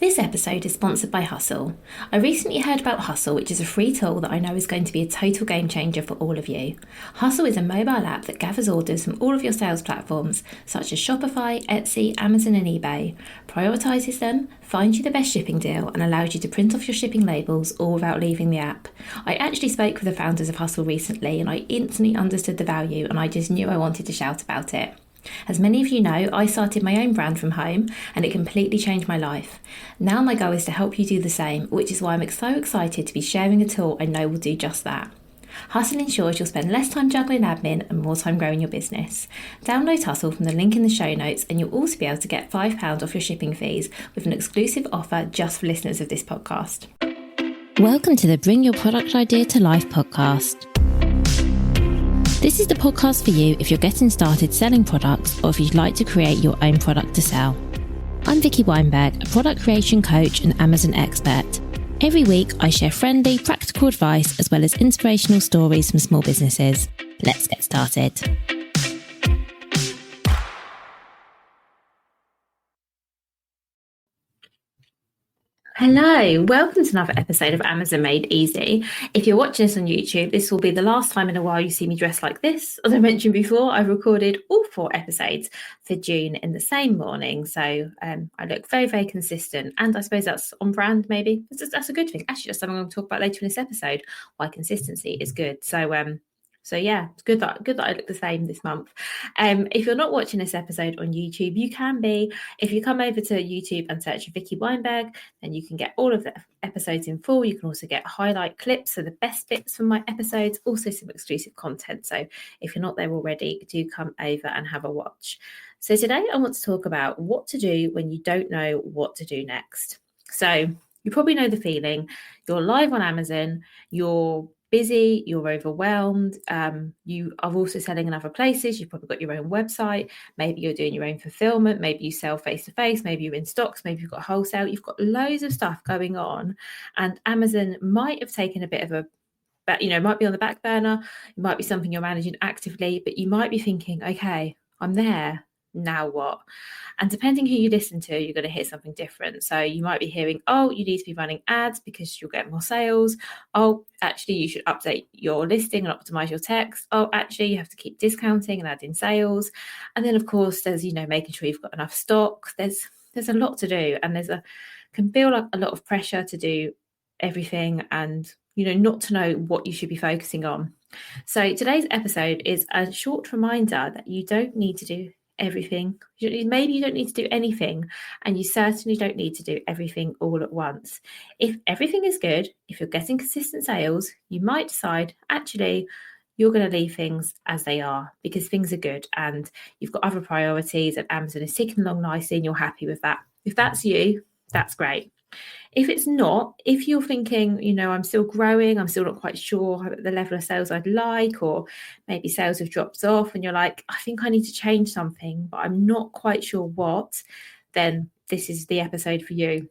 This episode is sponsored by Hustle. I recently heard about Hustle, which is a free tool that I know is going to be a total game changer for all of you. Hustle is a mobile app that gathers orders from all of your sales platforms, such as Shopify, Etsy, Amazon, and eBay, prioritises them, finds you the best shipping deal, and allows you to print off your shipping labels all without leaving the app. I actually spoke with the founders of Hustle recently, and I instantly understood the value, and I just knew I wanted to shout about it. As many of you know, I started my own brand from home and it completely changed my life. Now my goal is to help you do the same, which is why I'm so excited to be sharing a tool I know will do just that. Hustle ensures you'll spend less time juggling admin and more time growing your business. Download Hustle from the link in the show notes and you'll also be able to get £5 off your shipping fees with an exclusive offer just for listeners of this podcast. Welcome to the Bring Your Product Idea to Life podcast. This is the podcast for you if you're getting started selling products or if you'd like to create your own product to sell. I'm Vicky Weinberg, a product creation coach and Amazon expert. Every week, I share friendly, practical advice as well as inspirational stories from small businesses. Let's get started. Hello, welcome to another episode of Amazon Made Easy. If you're watching this on YouTube, this will be the last time in a while you see me dressed like this. As I mentioned before, I recorded all 4 episodes for June in the same morning. So I look very, very consistent. And I suppose that's on brand, maybe. That's a good thing. Actually, that's something I'm going to talk about later in this episode, why consistency is good. So yeah, it's good that I look the same this month. If you're not watching this episode on YouTube, you can be. If you come over to YouTube and search Vicky Weinberg, then you can get all of the episodes in full. You can also get highlight clips, so the best bits from my episodes, also some exclusive content. So if you're not there already, do come over and have a watch. So today I want to talk about what to do when you don't know what to do next. So you probably know the feeling. You're live on Amazon, you're busy, you're overwhelmed, you are also selling in other places, you've probably got your own website, maybe you're doing your own fulfillment, maybe you sell face-to-face, maybe you're in stocks, maybe you've got wholesale, you've got loads of stuff going on, and Amazon might have taken a bit of might be on the back burner, it might be something you're managing actively, but you might be thinking, okay, I'm there, now what? And depending who you listen to, you're going to hear something different. So you might be hearing, oh, you need to be running ads because you'll get more sales. Oh, actually, you should update your listing and optimize your text. Oh, actually, you have to keep discounting and adding sales. And then, of course, there's, making sure you've got enough stock. There's a lot to do. And can feel like a lot of pressure to do everything and, not to know what you should be focusing on. So today's episode is a short reminder that you don't need to do everything. Maybe you don't need to do anything, and you certainly don't need to do everything all at once. If everything is good, if you're getting consistent sales, you might decide actually you're going to leave things as they are because things are good and you've got other priorities and Amazon is ticking along nicely and you're happy with that. If that's you, that's great. If it's not, if you're thinking, I'm still growing, I'm still not quite sure the level of sales I'd like, or maybe sales have dropped off and you're like, I think I need to change something, but I'm not quite sure what, then this is the episode for you.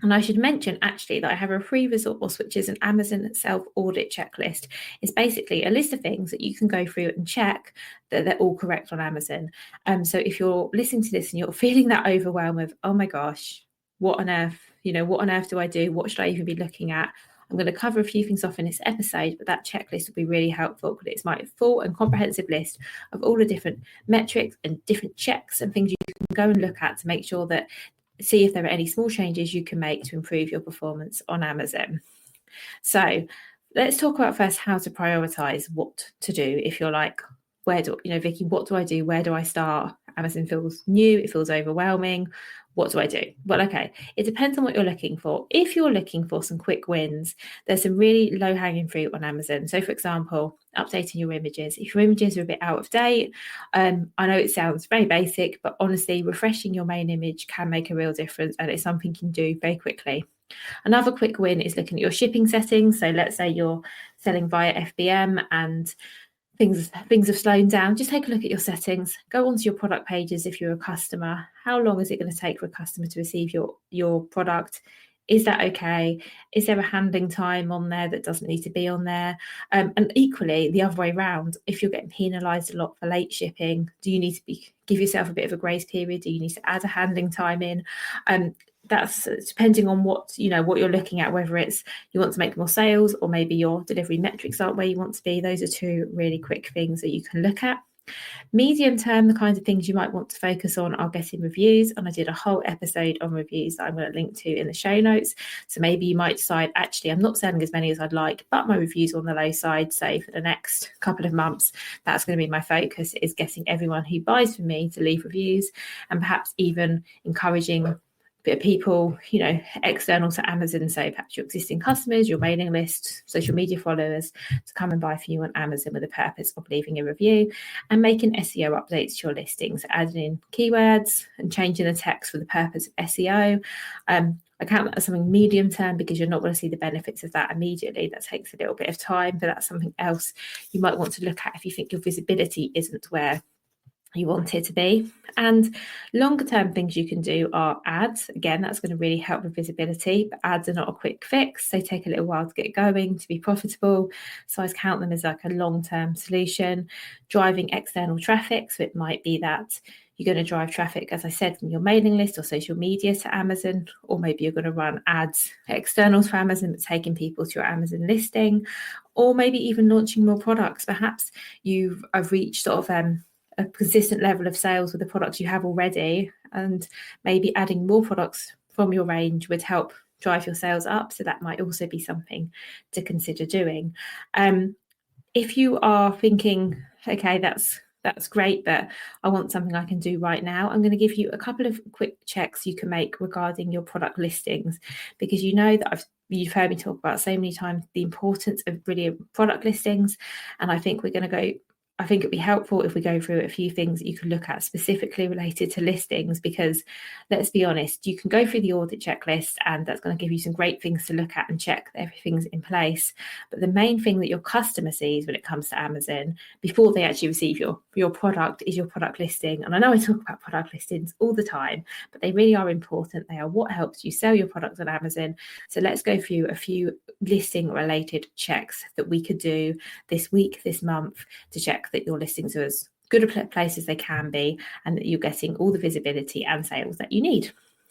And I should mention actually that I have a free resource, which is an Amazon self-audit checklist. It's basically a list of things that you can go through and check that they're all correct on Amazon. So if you're listening to this and you're feeling that overwhelm of, oh my gosh, what on earth do I do? What should I even be looking at? I'm going to cover a few things off in this episode, but that checklist will be really helpful because it's my full and comprehensive list of all the different metrics and different checks and things you can go and look at to make sure that see if there are any small changes you can make to improve your performance on Amazon. So let's talk about first how to prioritize what to do. If you're like, Vicky, what do I do? Where do I start? Amazon feels new. It feels overwhelming. What do I do? Well, okay, it depends on what you're looking for. If you're looking for some quick wins, there's some really low-hanging fruit on Amazon. So, for example, updating your images. If your images are a bit out of date, I know it sounds very basic, but honestly, refreshing your main image can make a real difference, and it's something you can do very quickly. Another quick win is looking at your shipping settings. So let's say you're selling via FBM and things have slowed down. Just take a look at your settings. Go onto your product pages if you're a customer. How long is it going to take for a customer to receive your product? Is that okay? Is there a handling time on there that doesn't need to be on there? And equally, the other way around, if you're getting penalised a lot for late shipping, do you need to give yourself a bit of a grace period? Do you need to add a handling time in? that's depending on what you're looking at, whether it's you want to make more sales or maybe your delivery metrics aren't where you want to be. Those are two really quick things that you can look at. Medium term, the kinds of things you might want to focus on are getting reviews, and I did a whole episode on reviews that I'm going to link to in the show notes. So maybe you might decide, actually, I'm not selling as many as I'd like, but my reviews are on the low side. So for the next couple of months, that's going to be my focus, is getting everyone who buys from me to leave reviews, and perhaps even encouraging people, external to Amazon, so perhaps your existing customers, your mailing list, social media followers, to come and buy from you on Amazon with the purpose of leaving a review, and making SEO updates to your listings, adding in keywords and changing the text for the purpose of SEO. I count that as something medium term because you're not going to see the benefits of that immediately. That takes a little bit of time, but that's something else you might want to look at if you think your visibility isn't where you want it to be. And longer term things you can do are ads. Again, that's going to really help with visibility, but ads are not a quick fix. They take a little while to get going, to be profitable. So I count them as like a long-term solution. Driving external traffic. So it might be that you're going to drive traffic, as I said, from your mailing list or social media to Amazon, or maybe you're going to run ads externals for Amazon, but taking people to your Amazon listing, or maybe even launching more products. Perhaps you've reached sort of a consistent level of sales with the products you have already, and maybe adding more products from your range would help drive your sales up. So that might also be something to consider doing. If you are thinking, okay, that's great, but I want something I can do right now, I'm going to give you a couple of quick checks you can make regarding your product listings, because that you've heard me talk about so many times the importance of brilliant product listings. And I think it'd be helpful if we go through a few things that you can look at specifically related to listings, because let's be honest, you can go through the audit checklist and that's going to give you some great things to look at and check that everything's in place. But the main thing that your customer sees when it comes to Amazon before they actually receive your product is your product listing. And I know I talk about product listings all the time, but they really are important. They are what helps you sell your product on Amazon. So let's go through a few listing related checks that we could do this week, this month, to check that your listings are as good a place as they can be and that you're getting all the visibility and sales that you need.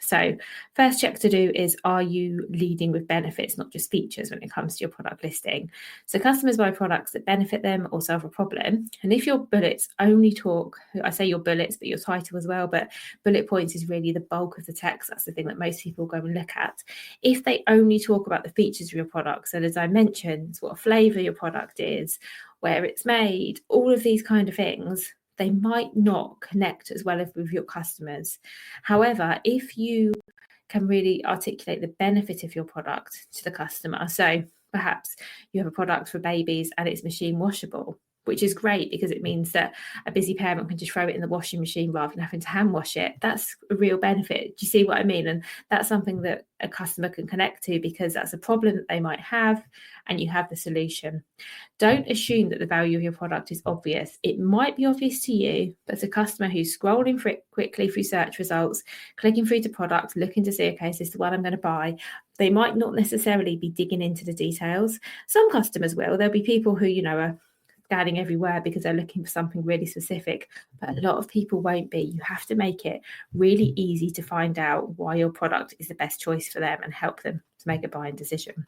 So first check to do is, are you leading with benefits, not just features, when it comes to your product listing? So customers buy products that benefit them or solve a problem. And if your bullets only talk, I say your bullets, but your title as well, but bullet points is really the bulk of the text. That's the thing that most people go and look at. If they only talk about the features of your product, so the dimensions, what flavor your product is, where it's made, all of these kind of things, they might not connect as well as with your customers. However, if you can really articulate the benefit of your product to the customer, so perhaps you have a product for babies and it's machine washable, which is great because it means that a busy parent can just throw it in the washing machine rather than having to hand wash it. That's a real benefit. Do you see what I mean? And that's something that a customer can connect to because that's a problem that they might have and you have the solution. Don't assume that the value of your product is obvious. It might be obvious to you, but as a customer who's scrolling quickly through search results, clicking through to product, looking to see, okay, is this the one I'm going to buy? They might not necessarily be digging into the details. Some customers will. There'll be people who, are scanning everywhere because they're looking for something really specific, but a lot of people won't be. You have to make it really easy to find out why your product is the best choice for them and help them to make a buying decision.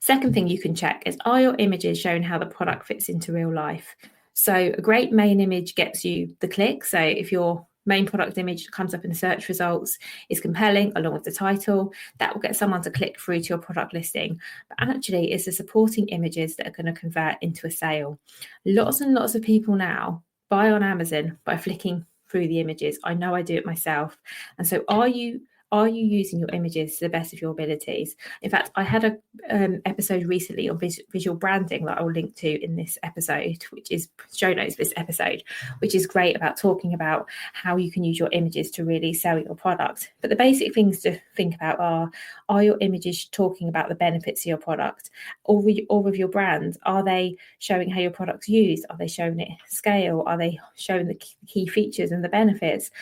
Second thing you can check is, are your images showing how the product fits into real life? So a great main image gets you the click. So if your main product image comes up in the search results, is compelling along with the title, that will get someone to click through to your product listing. But actually it's the supporting images that are going to convert into a sale. Lots and lots of people now buy on Amazon by flicking through the images. I know I do it myself. And so are you using your images to the best of your abilities? In fact, I had an episode recently on visual branding that I will link to in this episode, which is show notes for this episode, which is great about talking about how you can use your images to really sell your product. But the basic things to think about are your images talking about the benefits of your product? Or with your brand, are they showing how your product's used? Are they showing it scale? Are they showing the key features and the benefits?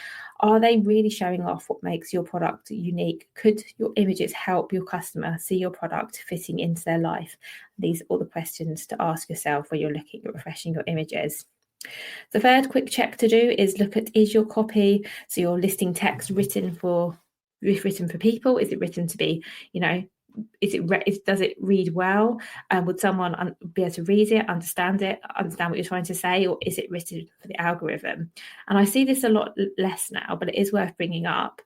Are they really showing off what makes your product unique? Could your images help your customer see your product fitting into their life? These are all the questions to ask yourself when you're looking at refreshing your images. The third quick check to do is look at, is your copy, so your listing text, written for written for people? Is it written to be, does it read well? Would someone be able to read it, understand what you're trying to say, or is it written for the algorithm? And I see this a lot less now, but it is worth bringing up.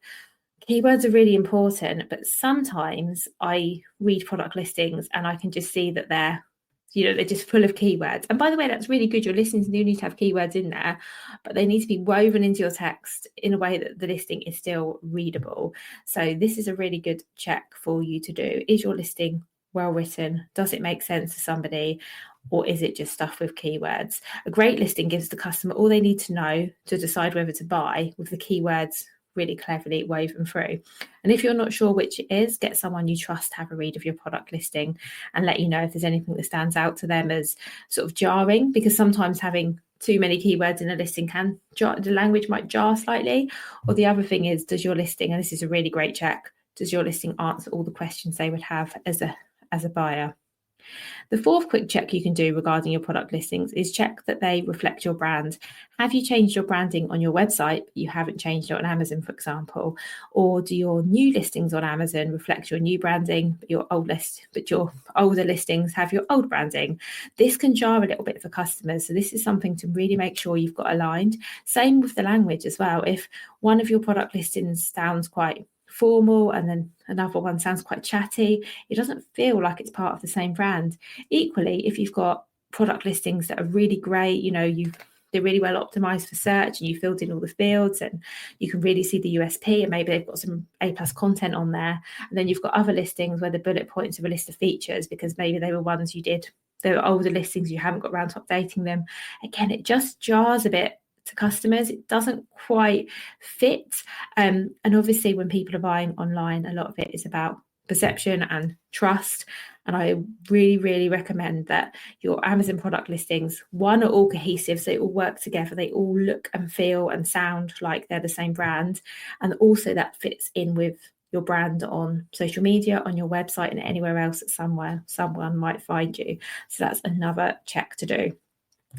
Keywords are really important, but sometimes I read product listings and I can just see that they're just full of keywords. And by the way, that's really good. Your listings do need to have keywords in there, but they need to be woven into your text in a way that the listing is still readable. So this is a really good check for you to do. Is your listing well written? Does it make sense to somebody? Or is it just stuff with keywords? A great listing gives the customer all they need to know to decide whether to buy, with the keywords really cleverly woven through. And if you're not sure which it is, get someone you trust to have a read of your product listing and let you know if there's anything that stands out to them as sort of jarring, because sometimes having too many keywords in a listing the language might jar slightly. Or the other thing is, does your listing, and this is a really great check, does your listing answer all the questions they would have as a buyer? The fourth quick check you can do regarding your product listings is check that they reflect your brand. Have you changed your branding on your website, but you haven't changed it on Amazon, for example? Or do your new listings on Amazon reflect your new branding, but your older listings have your old branding? This can jar a little bit for customers. So this is something to really make sure you've got aligned. Same with the language as well. If one of your product listings sounds quite formal and then another one sounds quite chatty, it doesn't feel like it's part of the same brand. Equally, if you've got product listings that are really great, they're really well optimized for search and you filled in all the fields and you can really see the USP, and maybe they've got some A+ content on there, and then you've got other listings where the bullet points are a list of features because maybe they were ones they were older listings, you haven't got around to updating them. Again, it just jars a bit to customers. It doesn't quite fit. And obviously when people are buying online, a lot of it is about perception and trust. And I really, really recommend that your Amazon product listings, one, are all cohesive, so they all work together. They all look and feel and sound like they're the same brand. And also that fits in with your brand on social media, on your website, and anywhere else that someone might find you. So that's another check to do.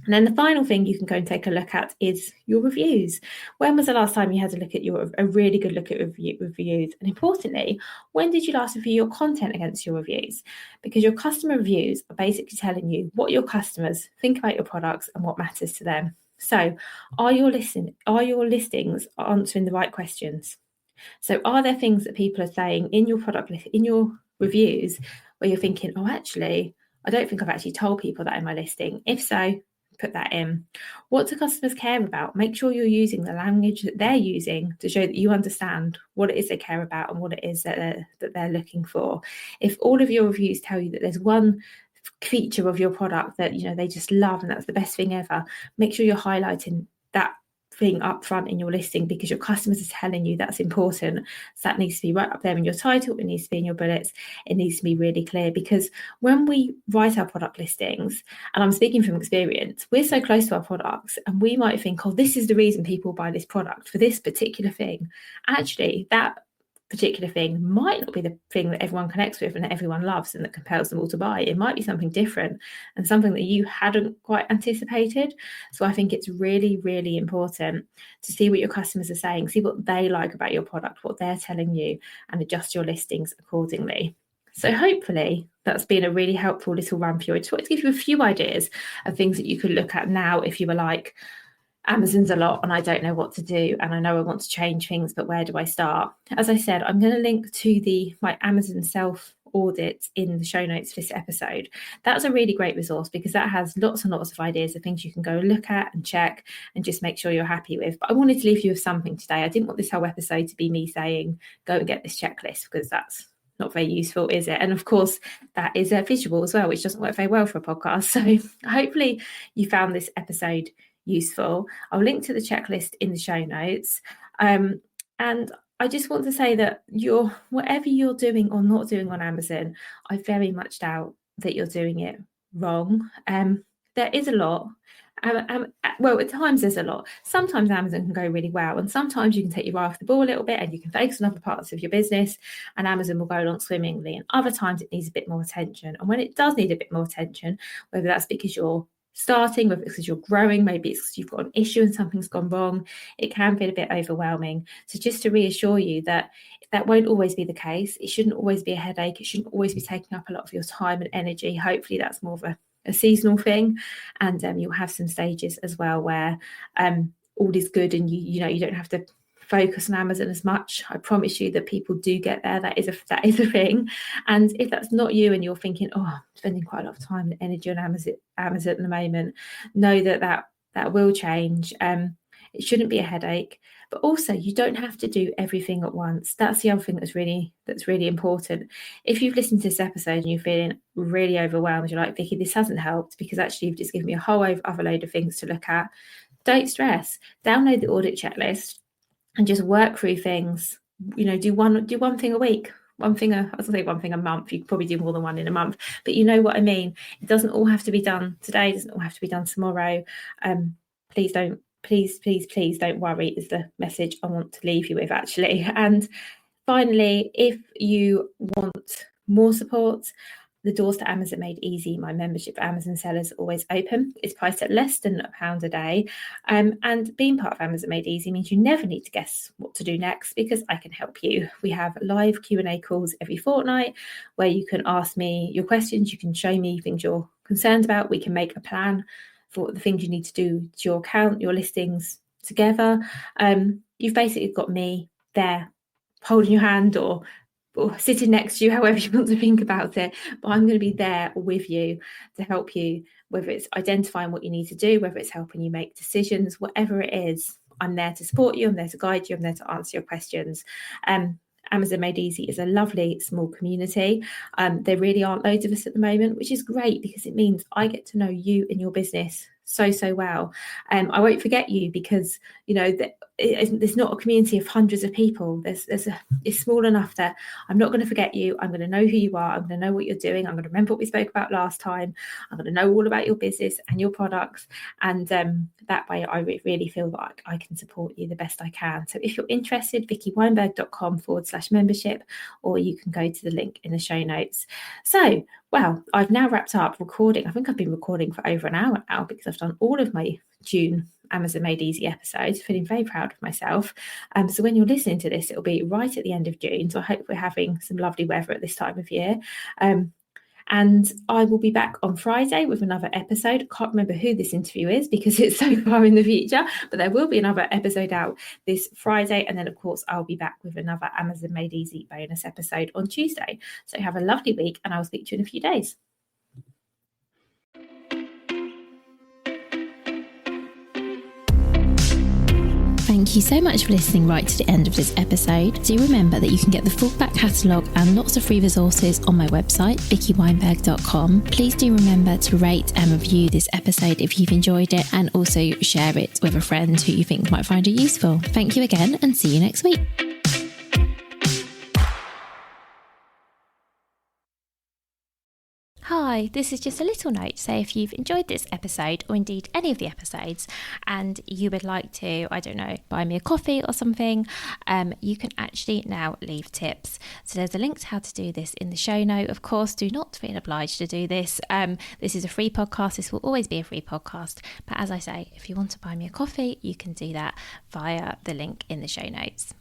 And then the final thing you can go and take a look at is your reviews. When was the last time you had a look at a really good look at reviews? And importantly, when did you last review your content against your reviews? Because your customer reviews are basically telling you what your customers think about your products and what matters to them. So are your listings answering the right questions? So are there things that people are saying in your in your reviews where you're thinking, oh, actually, I don't think I've actually told people that in my listing? If so, put that in. What do customers care about? Make sure you're using the language that they're using to show that you understand what it is they care about and what it is that they're looking for. If all of your reviews tell you that there's one feature of your product that they just love and that's the best thing ever, make sure you're highlighting that thing up front in your listing, because your customers are telling you that's important. So that needs to be right up there in your title, it needs to be in your bullets, it needs to be really clear. Because when we write our product listings, and I'm speaking from experience, we're so close to our products and we might think, oh, this is the reason people buy this product, for this particular thing. Actually, that particular thing might not be the thing that everyone connects with and that everyone loves and that compels them all to buy. It might be something different and something that you hadn't quite anticipated. So I think it's really, really important to see what your customers are saying, see what they like about your product, what they're telling you, and adjust your listings accordingly. So hopefully that's been a really helpful little run for you. I just wanted to give you a few ideas of things that you could look at now if you were like, Amazon's a lot and I don't know what to do, and I know I want to change things, but where do I start? As I said, I'm going to link to my Amazon self audit in the show notes for this episode. That's a really great resource because that has lots and lots of ideas of things you can go look at and check and just make sure you're happy with. But I wanted to leave you with something today. I didn't want this whole episode to be me saying, go and get this checklist, because that's not very useful, is it? And of course, that is a visual as well, which doesn't work very well for a podcast. So hopefully you found this episode useful. I'll link to the checklist in the show notes. And I just want to say that whatever you're doing or not doing on Amazon, I very much doubt that you're doing it wrong. There is a lot. Well, at times there's a lot. Sometimes Amazon can go really well, and sometimes you can take your eye off the ball a little bit and you can focus on other parts of your business and Amazon will go along swimmingly. And other times it needs a bit more attention. And when it does need a bit more attention, whether that's because you're starting, whether it's because you're growing, maybe it's because you've got an issue and something's gone wrong. It can feel a bit overwhelming. So just to reassure you that won't always be the case. It shouldn't always be a headache. It shouldn't always be taking up a lot of your time and energy. Hopefully that's more of a seasonal thing, and you'll have some stages as well where all is good and you don't have to focus on Amazon as much. I promise you that people do get there. That is a thing. And if that's not you and you're thinking, oh, I'm spending quite a lot of time and energy on Amazon at the moment, know that will change. It shouldn't be a headache, but also you don't have to do everything at once. That's the other thing that's really important. If you've listened to this episode and you're feeling really overwhelmed, you're like, Vicky, this hasn't helped because actually you've just given me a whole other load of things to look at. Don't stress. Download the audit checklist and just work through things. Do one thing a week. I was going to say one thing a month. You could probably do more than one in a month, but you know what I mean. It doesn't all have to be done today. It doesn't all have to be done tomorrow. Please don't worry is the message I want to leave you with, actually. And finally, if you want more support, the doors to Amazon Made Easy, my membership for Amazon sellers, always open. It's priced at less than £1 a day. And being part of Amazon Made Easy means you never need to guess what to do next because I can help you. We have live Q&A calls every fortnight where you can ask me your questions. You can show me things you're concerned about. We can make a plan for the things you need to do to your account, your listings together. You've basically got me there holding your hand or sitting next to you, however you want to think about it. But I'm going to be there with you to help you, whether it's identifying what you need to do, whether it's helping you make decisions, whatever it is. I'm there to support you. I'm there to guide you. I'm there to answer your questions. Amazon Made Easy is a lovely small community. There really aren't loads of us at the moment, which is great because it means I get to know you and your business so well. I won't forget you because there's not a community of hundreds of people. It's small enough that I'm not going to forget you. I'm going to know who you are. I'm going to know what you're doing. I'm going to remember what we spoke about last time. I'm going to know all about your business and your products, and that way I really feel like I can support you the best I can. So if you're interested, vickyweinberg.com/membership, or you can go to the link in the show notes. So well, I've now wrapped up recording. I think I've been recording for over an hour now because I've done all of my June Amazon Made Easy episodes, feeling very proud of myself. So when you're listening to this, it'll be right at the end of June. So I hope we're having some lovely weather at this time of year. And I will be back on Friday with another episode. I can't remember who this interview is because it's so far in the future, but there will be another episode out this Friday. And then, of course, I'll be back with another Amazon Made Easy bonus episode on Tuesday. So have a lovely week and I'll speak to you in a few days. Thank you so much for listening right to the end of this episode. Do remember that you can get the full back catalogue and lots of free resources on my website, vickyweinberg.com. Please do remember to rate and review this episode if you've enjoyed it, and also share it with a friend who you think might find it useful. Thank you again and see you next week. Hi, this is just a little note to say if you've enjoyed this episode, or indeed any of the episodes, and you would like to, buy me a coffee or something, you can actually now leave tips. So there's a link to how to do this in the show note. Of course, do not feel obliged to do this. This is a free podcast. This will always be a free podcast. But as I say, if you want to buy me a coffee, you can do that via the link in the show notes.